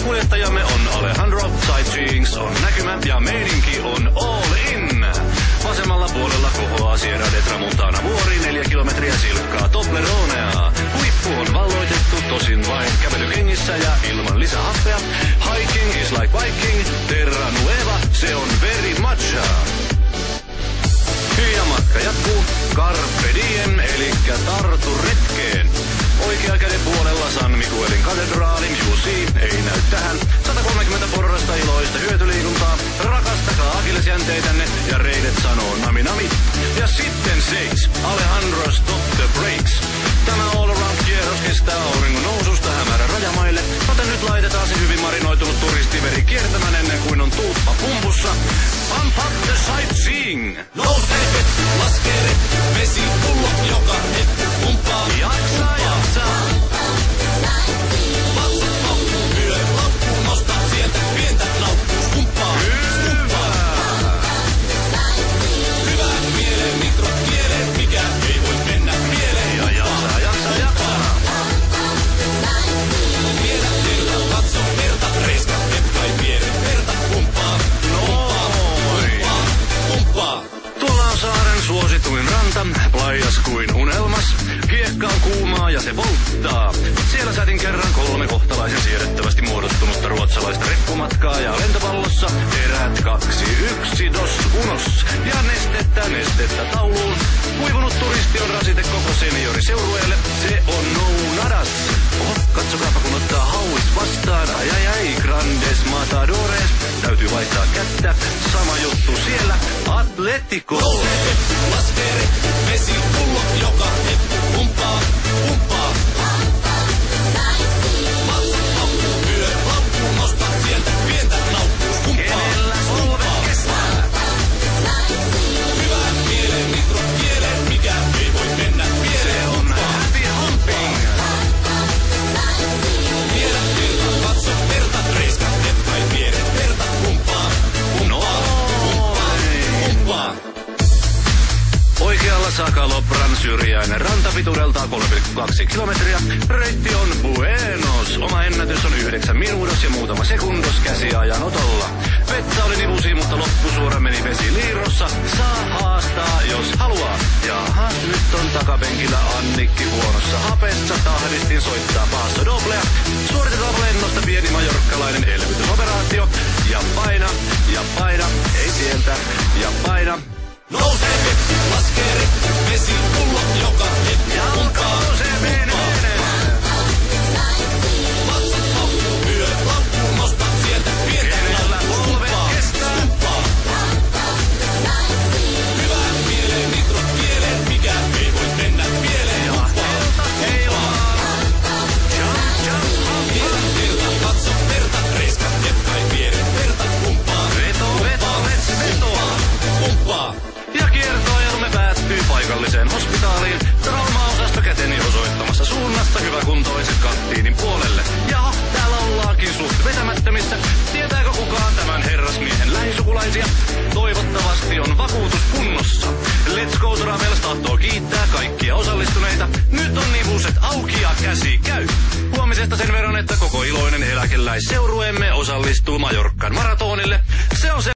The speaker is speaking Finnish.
Kuljettajamme on Alejandro, Sightseeings on näkymä ja meininki on all in. Vasemmalla puolella kohoaa Sierra de Tramontana vuori, 4 kilometriä silkkaa Tobleronea. Huippu on valloitettu, tosin vain kävelykengissä ja ilman lisähappea. Hiking is like Viking, Terra Nueva, se on very matcha. Ja matka jatkuu Carpe Diem, elikkä tartu retkeen. Oikea käden puolella San Miguelin katedraalin Jusi ei näy tähän. 130 porrasta iloista hyötyliikuntaa. Rakastakaa akillesjänteitänne ja reidet sanoo nami nami. Ja sitten 6. Alejandro Stop the Brakes. Tämä all around kierros kestää auringon noususta hämärän rajamaille. Joten nyt laitetaan se hyvin marinoitunut turistiveri kiertämään ennen kuin on tuuppa pumpussa. Pump up the sightseeing! Nousee vettä, laskee rettä, vesi pullo joka hetki pumpaa. Jaksaa, jaksaa! Vatsat paukkuu, vyö laukkuun, nostaa sieltä pientä laukkuu, pumppaa. Hyvää mieleen, mikrot kieleen, mikä ei voi mennä pieleen. Ja jaksaa! Viedä tilta, katso verta, reiska, hetkai pienen verta, pumppaa. Pumppaa. Tuolla on saaren suosituin ranta, plaias kuin unelmas. Kiekka on kuumaa ja se polttaa. Siellä säätin kerran 3 kohtalaisen siedettävästi muodostunutta ruotsalaista reppumatkaa ja lentopallossa erät 2, 1, dos, unos. Ja nestettä tauluun. Kuivunut turisti on rasite koko senioriseurueelle. Se on no nadas. Oho, katsokaapa kun ottaa hauis vastaan. Ai, grandes matadores. Täytyy vaihtaa kättä. Sama juttu siellä. Atletico. Nousee vettä, laskee rettä, vesi pullo joka hetki pumppaa. Vatsat paukkuu, vyö laukkuun, nostaa sieltä pientä laukkuu, pumppaa. Kenellä polvet kestää? Hyvää mieleen, mikrot kieleen, mikä ei voi mennä pieleen. Se on happy humping. Viedä tilta, katso verta, reiska, hetkai pienen verta, pumppaa. Pumppaa. Oikealla Sakalopran syrjäinen rantapituudeltaan 3,2 kilometriä. Reitti on Buenos. Oma ennätys on 9 minuutos ja muutama sekundos käsiajan otolla. Vettä oli nivusi, mutta loppusuora meni vesiliirossa. Saa haastaa, jos haluaa. Jaha, nyt on takapenkillä Annikki huonossa hapessa. Tahdistin soittaa Paso Doblea. Suoritetaan lennosta pieni majorkkalainen elvytysoperaatio. Ja paina, ei sieltä, ja paina. Nousee vettä, laskee rettä, vesi pullo joka hetki pumppaa. Vatsat paukkuu, vyö laukkuun, nostaa sieltä pientä laukkuu, pumppaa. Hyvää mieleen, mikrot kieleen, mikä ei voi mennä pieleen. Viedä tilta, katso verta, reiska, hetkai pienen verta, pumppaa. Pumppaa. Ja kiertoajelumme päättyy paikalliseen hospitaaliin. Traumaosasto käteni osoittamassa suunnasta hyväkuntoiset kanttiinin puolelle. Jaha, täällä ollaankin suht vetämättömissä. Tietääkö kukaan tämän herrasmiehen lähisukulaisia? Toivottavasti on vakuutus kunnossa. Let's Go Travels tahtoo kiittää kaikkia osallistuneita. Nyt on nivuset auki ja käsi käy. Huomisesta sen verran, että koko iloinen eläkeläisseurueemme osallistuu Majorkan maratonille. Se on se